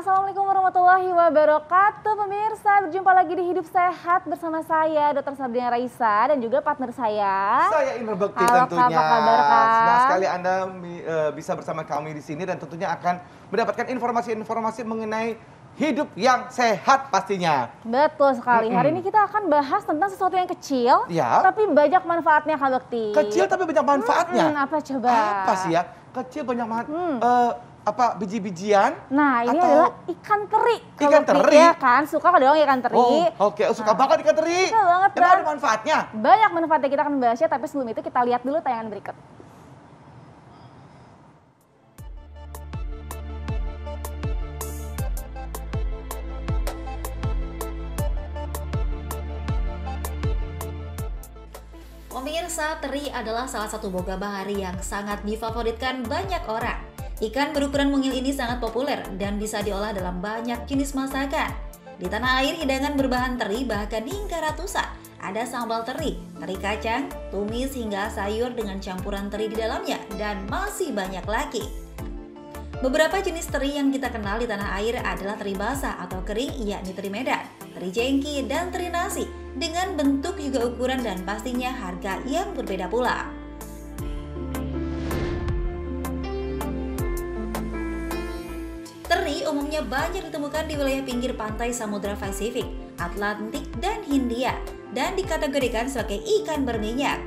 Assalamualaikum warahmatullahi wabarakatuh. Pemirsa, berjumpa lagi di Hidup Sehat bersama saya Dr. Sabrina Raisa dan juga partner saya. Saya Indra Bekti Halo, tentunya. apa kabar, Kak? Senang sekali Anda bisa bersama kami di sini dan tentunya akan mendapatkan informasi-informasi mengenai hidup yang sehat pastinya. Betul sekali. Hari ini kita akan bahas tentang sesuatu yang kecil, Ya. tapi banyak manfaatnya, Kak Bekti. Kecil tapi banyak manfaatnya. Apa coba? Apa sih ya? Kecil banyak biji-bijian? Nah, ini atau adalah ikan teri. Kak ikan Bekti, teri? ya kan? Suka dong ikan teri. Oh, oke. Suka banget ikan teri. Suka banget, Emang kan? ada manfaatnya? Banyak manfaatnya, kita akan bahasnya, tapi sebelum itu kita lihat dulu tayangan berikut. Pemirsa, teri adalah salah satu boga bahari yang sangat difavoritkan banyak orang. Ikan berukuran mungil ini sangat populer dan bisa diolah dalam banyak jenis masakan. Di tanah air, hidangan berbahan teri bahkan hingga ratusan. Ada sambal teri, teri kacang, tumis hingga sayur dengan campuran teri di dalamnya, dan masih banyak lagi. Beberapa jenis teri yang kita kenal di tanah air adalah teri basah atau kering, yakni teri Medan, teri jengki, dan teri nasi, dengan bentuk juga ukuran dan pastinya harga yang berbeda pula. Teri umumnya banyak ditemukan di wilayah pinggir pantai Samudra Pasifik, Atlantik, dan Hindia, dan dikategorikan sebagai ikan berminyak.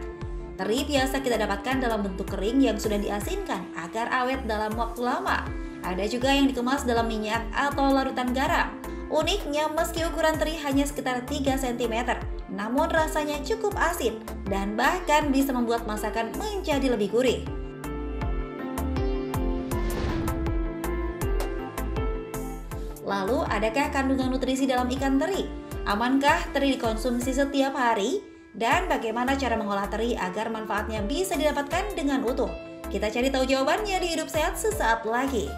Teri biasa kita dapatkan dalam bentuk kering yang sudah diasinkan agar awet dalam waktu lama. Ada juga yang dikemas dalam minyak atau larutan garam. Uniknya, meski ukuran teri hanya sekitar 3 cm, namun rasanya cukup asin dan bahkan bisa membuat masakan menjadi lebih gurih. Lalu, adakah kandungan nutrisi dalam ikan teri? Amankah teri dikonsumsi setiap hari? Dan bagaimana cara mengolah teri agar manfaatnya bisa didapatkan dengan utuh? Kita cari tahu jawabannya di Hidup Sehat sesaat lagi.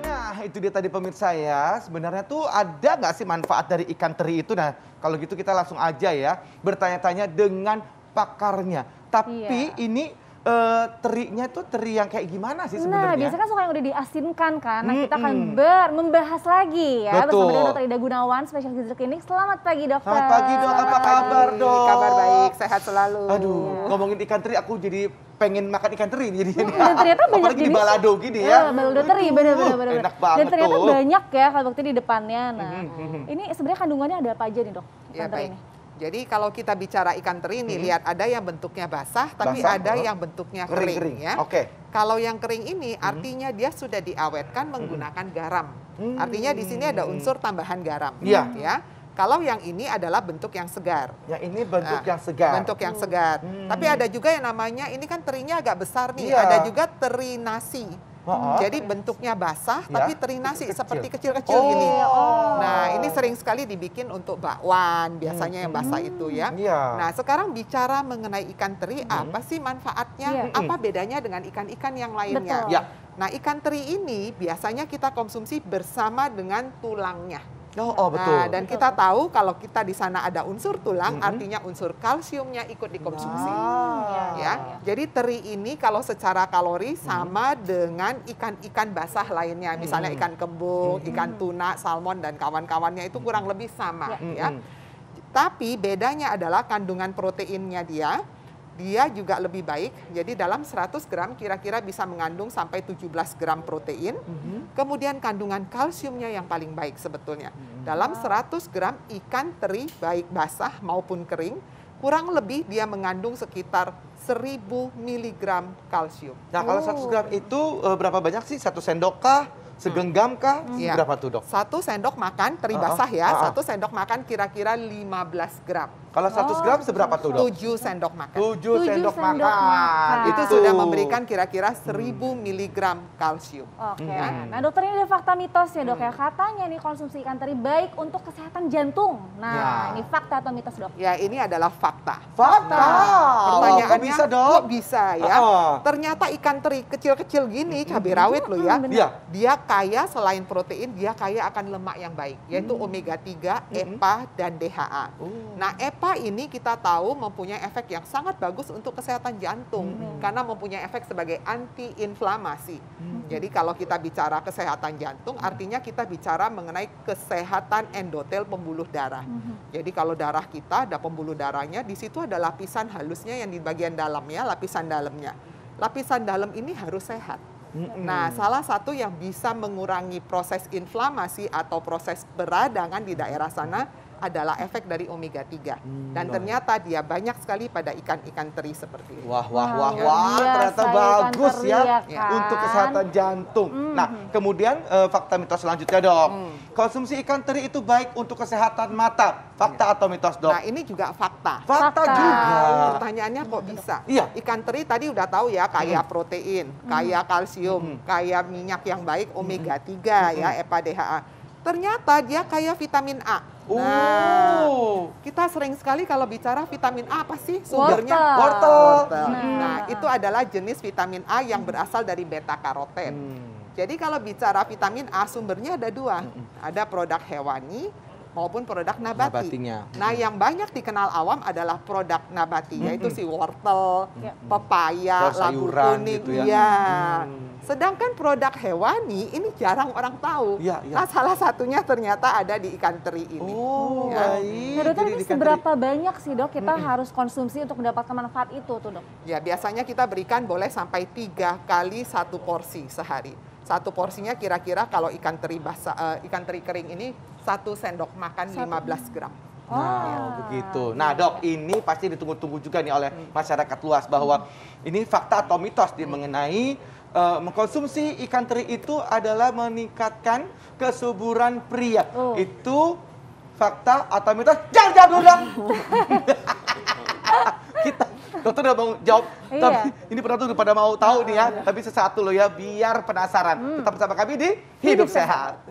Nah, itu dia tadi pemirsa ya. Sebenarnya tuh ada nggak sih manfaat dari ikan teri itu? Nah, kalau gitu kita langsung aja ya bertanya-tanya dengan pakarnya. Tapi ini terinya tuh teri yang kayak gimana sih Nah, sebenarnya? biasanya kan suka yang udah diasinkan kan. Nah, kita akan membahas lagi ya bersama dengan Dr. Ida Gunawan, spesialis gizi klinik. Selamat pagi, Dokter. Selamat pagi, Dok. Apa kabar, Dok? Kabar baik, sehat selalu. Aduh, ngomongin ikan teri aku jadi pengen makan ikan teri jadi. Dan ternyata banyak apalagi di jenis. balado gini ya. Balado teri, bener. Enak banget. Dan ternyata tuh. banyak ya kalau Bekti di depannya. Nah, ini sebenarnya kandungannya ada apa aja nih, Dok? Ya, Ikan teri baik. ini. Jadi kalau kita bicara ikan teri ini, lihat ada yang bentuknya basah, tapi Basah, ada yang bentuknya kering ya. Oke. Kalau yang kering ini artinya dia sudah diawetkan menggunakan garam. Artinya di sini ada unsur tambahan garam. Iya. Ya. Kalau yang ini adalah bentuk yang segar. Yang ini bentuk Nah, yang segar. Bentuk yang segar. Tapi ada juga yang namanya, ini kan terinya agak besar nih. Iya. Ada juga teri nasi. Jadi bentuknya basah, Ya, tapi teri nasi kecil-kecil. seperti kecil-kecil gini. Nah, ini sering sekali dibikin untuk bakwan, biasanya yang basah itu ya. Iya. Nah, sekarang bicara mengenai ikan teri, apa sih manfaatnya? Iya. Apa bedanya dengan ikan-ikan yang lainnya? Betul. Ya. Nah, ikan teri ini biasanya kita konsumsi bersama dengan tulangnya. Betul. Nah, dan kita tahu kalau kita di sana ada unsur tulang, artinya unsur kalsiumnya ikut dikonsumsi. Ya, jadi teri ini kalau secara kalori sama dengan ikan-ikan basah lainnya, misalnya ikan kembung, ikan tuna, salmon dan kawan-kawannya itu kurang lebih sama. Ya. Tapi bedanya adalah kandungan proteinnya dia juga lebih baik. Jadi dalam 100 gram kira-kira bisa mengandung sampai 17 gram protein. Kemudian kandungan kalsiumnya yang paling baik sebetulnya. Dalam 100 gram ikan teri baik basah maupun kering, kurang lebih dia mengandung sekitar 1000 mg kalsium. Nah, kalau 100 gram itu berapa banyak sih? 1 sendok kah? Segenggam kah? Iya. Berapa tuh, Dok? 1 sendok makan teri basah ya, 1 sendok makan kira-kira 15 gram. Kalau 100 gram seberapa tuh, Dok? 7 sendok makan. 7 sendok sendok makan. makan. Itu sudah memberikan kira-kira 1000 mg kalsium. Oke. Nah, dokter, ini ada fakta mitos ya, Dok ya. Katanya nih konsumsi ikan teri baik untuk kesehatan jantung. Nah, Ya. ini fakta atau mitos, Dok? Ya, ini adalah fakta. Fakta. Pertanyaannya, Kok bisa, Dok? kok bisa ya? Ternyata ikan teri kecil-kecil gini, cabai rawit loh ya. Iya. Dia kaya selain protein, dia kaya akan lemak yang baik, yaitu omega 3, EPA, dan DHA. Nah, EPA ini kita tahu mempunyai efek yang sangat bagus untuk kesehatan jantung, karena mempunyai efek sebagai anti-inflamasi. Jadi kalau kita bicara kesehatan jantung, artinya kita bicara mengenai kesehatan endotel pembuluh darah. Jadi kalau darah kita ada pembuluh darahnya, di situ ada lapisan halusnya yang di bagian dalamnya, lapisan dalamnya. Lapisan dalam ini harus sehat. Nah, salah satu yang bisa mengurangi proses inflamasi atau proses peradangan di daerah sana adalah efek dari omega 3. Dan ternyata dia banyak sekali pada ikan-ikan teri seperti ini. Wah, biasa ternyata ikan bagus teri ya kan? untuk kesehatan jantung. Nah, kemudian fakta mitos selanjutnya, Dok. Konsumsi ikan teri itu baik untuk kesehatan mata. Fakta atau mitos, Dok? Nah, ini juga fakta. Fakta juga. Pertanyaannya kok bisa? Iya. Ikan teri tadi udah tahu ya, kaya protein, kaya kalsium, kaya minyak yang baik, omega 3 ya, EPA, DHA. Ternyata dia kaya vitamin A. Nah, kita sering sekali kalau bicara vitamin A apa sih sumbernya? Wortel. Nah, itu adalah jenis vitamin A yang berasal dari beta karoten. Jadi kalau bicara vitamin A sumbernya ada dua, ada produk hewani maupun produk nabati. Nabatinya. Nah, yang banyak dikenal awam adalah produk nabati, yaitu si wortel, pepaya, labu sayuran kuning. gitu ya. Iya. Sedangkan produk hewani ini jarang orang tahu. Nah, salah satunya ternyata ada di ikan teri ini. Nah, dokter, ini seberapa banyak sih, Dok, kita harus konsumsi untuk mendapatkan manfaat itu tuh, Dok? Ya, biasanya kita berikan boleh sampai 3 kali 1 porsi sehari. Satu porsinya kira-kira kalau ikan teri basah, ikan teri kering ini 1 sendok makan 15 gram. Nah, begitu. Nah, Dok, ini pasti ditunggu-tunggu juga nih oleh masyarakat luas bahwa ini fakta atau mitos mengenai mengkonsumsi ikan teri itu adalah meningkatkan kesuburan pria. Itu fakta atau mitos? Jangan jawab dulu dong. Kita, dokter udah mau jawab, tapi ini penonton udah pada mau tahu nih ya. Tapi sesuatu loh ya, biar penasaran. Tetap bersama kami di Hidup Sehat.